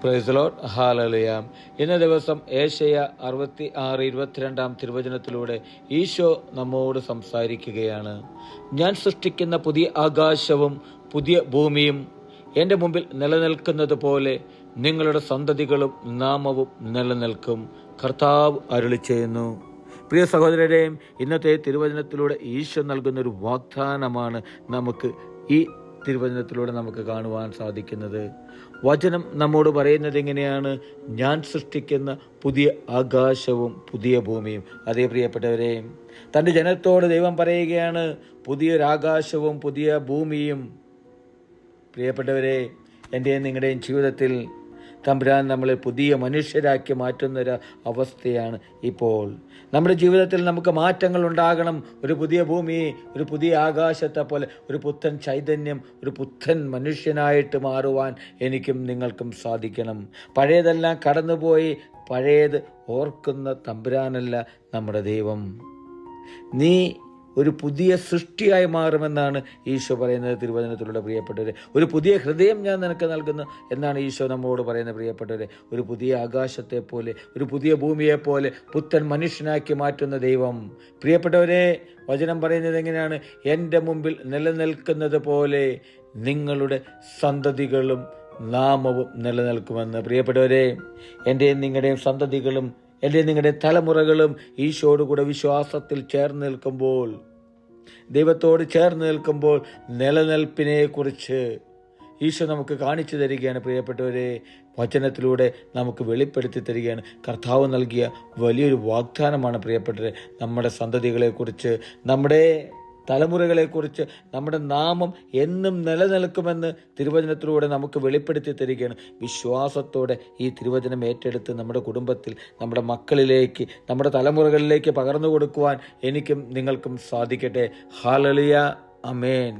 Praise the Lord. Hallelujah. ഇന്ന ദിവസം ഏശയ്യ 66:22 തിരുവചനത്തിലൂടെ ഈശോ നമ്മോട് സംസാരിക്കുകയാണ്. ഞാൻ സൃഷ്ടിക്കുന്ന പുതിയ ആകാശവും പുതിയ ഭൂമിയും എൻ്റെ മുമ്പിൽ നിലനിൽക്കുന്നത് പോലെ നിങ്ങളുടെ സന്തതികളും നാമവും നിലനിൽക്കും. കർത്താവ് അരുളി ചെയ്യുന്നു. പ്രിയ സഹോദരരെയും, ഇന്നത്തെ തിരുവചനത്തിലൂടെ ഈശോ നൽകുന്നൊരു വാഗ്ദാനമാണ് നമുക്ക് ഈ തിരുവചനത്തിലൂടെ നമുക്ക് കാണുവാൻ സാധിക്കുന്നത്. വചനം നമ്മോട് പറയുന്നത് എങ്ങനെയാണ്? ഞാൻ സൃഷ്ടിക്കുന്ന പുതിയ ആകാശവും പുതിയ ഭൂമിയും. അതേ പ്രിയപ്പെട്ടവരെ, തൻ്റെ ജനത്തോട് ദൈവം പറയുകയാണ്, പുതിയൊരാകാശവും പുതിയ ഭൂമിയും. പ്രിയപ്പെട്ടവരെ, എൻ്റെയും നിങ്ങളുടെയും ജീവിതത്തിൽ തമ്പുരാൻ നമ്മളെ പുതിയ മനുഷ്യരാക്കി മാറ്റുന്നൊരു അവസ്ഥയാണ് ഇപ്പോൾ. നമ്മുടെ ജീവിതത്തിൽ നമുക്ക് മാറ്റങ്ങൾ ഉണ്ടാകണം. ഒരു പുതിയ ഭൂമി, ഒരു പുതിയ ആകാശത്തെ പോലെ ഒരു പുത്തൻ ചൈതന്യം, ഒരു പുത്തൻ മനുഷ്യനായിട്ട് മാറുവാൻ എനിക്കും നിങ്ങൾക്കും സാധിക്കണം. പഴയതെല്ലാം കടന്നുപോയി, പഴയത് ഓർക്കുന്ന തമ്പുരാനല്ല നമ്മുടെ ദൈവം. നീ ഒരു പുതിയ സൃഷ്ടിയായി മാറുമെന്നാണ് ഈശോ പറയുന്നത് തിരുവചനത്തിലൂടെ. പ്രിയപ്പെട്ടവരെ, ഒരു പുതിയ ഹൃദയം ഞാൻ നിനക്ക് നൽകുന്നു എന്നാണ് ഈശോ നമ്മോട് പറയുന്നത്. പ്രിയപ്പെട്ടവരെ, ഒരു പുതിയ ആകാശത്തെ പോലെ, ഒരു പുതിയ ഭൂമിയെപ്പോലെ പുത്തൻ മനുഷ്യനാക്കി മാറ്റുന്ന ദൈവം. പ്രിയപ്പെട്ടവരെ, വചനം പറയുന്നത് എങ്ങനെയാണ്? എൻ്റെ മുമ്പിൽ നിലനിൽക്കുന്നത് പോലെ നിങ്ങളുടെ സന്തതികളും നാമവും നിലനിൽക്കുമെന്ന്. പ്രിയപ്പെട്ടവരെ, എൻ്റെയും നിങ്ങളുടെയും സന്തതികളും നിങ്ങളുടെ തലമുറകളും ഈശോയോടുകൂടെ വിശ്വാസത്തിൽ ചേർന്ന് നിൽക്കുമ്പോൾ, ദൈവത്തോട് ചേർന്ന് നിൽക്കുമ്പോൾ നിലനിൽപ്പിനെ കുറിച്ച് ഈശോ നമുക്ക് കാണിച്ചു തരികയാണ്. പ്രിയപ്പെട്ടവരെ, വചനത്തിലൂടെ നമുക്ക് വെളിപ്പെടുത്തി തരികയാണ്. കർത്താവ് നൽകിയ വലിയൊരു വാഗ്ദാനമാണ് പ്രിയപ്പെട്ടവരെ. നമ്മുടെ സന്തതികളെക്കുറിച്ച്, നമ്മുടെ തലമുറകളെക്കുറിച്ച്, നമ്മുടെ നാമം എന്നും നിലനിൽക്കുമെന്ന് തിരുവചനത്തിലൂടെ നമുക്ക് വെളിപ്പെടുത്തി തരികയാണ്. വിശ്വാസത്തോടെ ഈ തിരുവചനം ഏറ്റെടുത്ത് നമ്മുടെ കുടുംബത്തിൽ, നമ്മുടെ മക്കളിലേക്ക്, നമ്മുടെ തലമുറകളിലേക്ക് പകർന്നു കൊടുക്കുവാൻ എനിക്കും നിങ്ങൾക്കും സാധിക്കട്ടെ. ഹല്ലേലൂയ. ആമേൻ.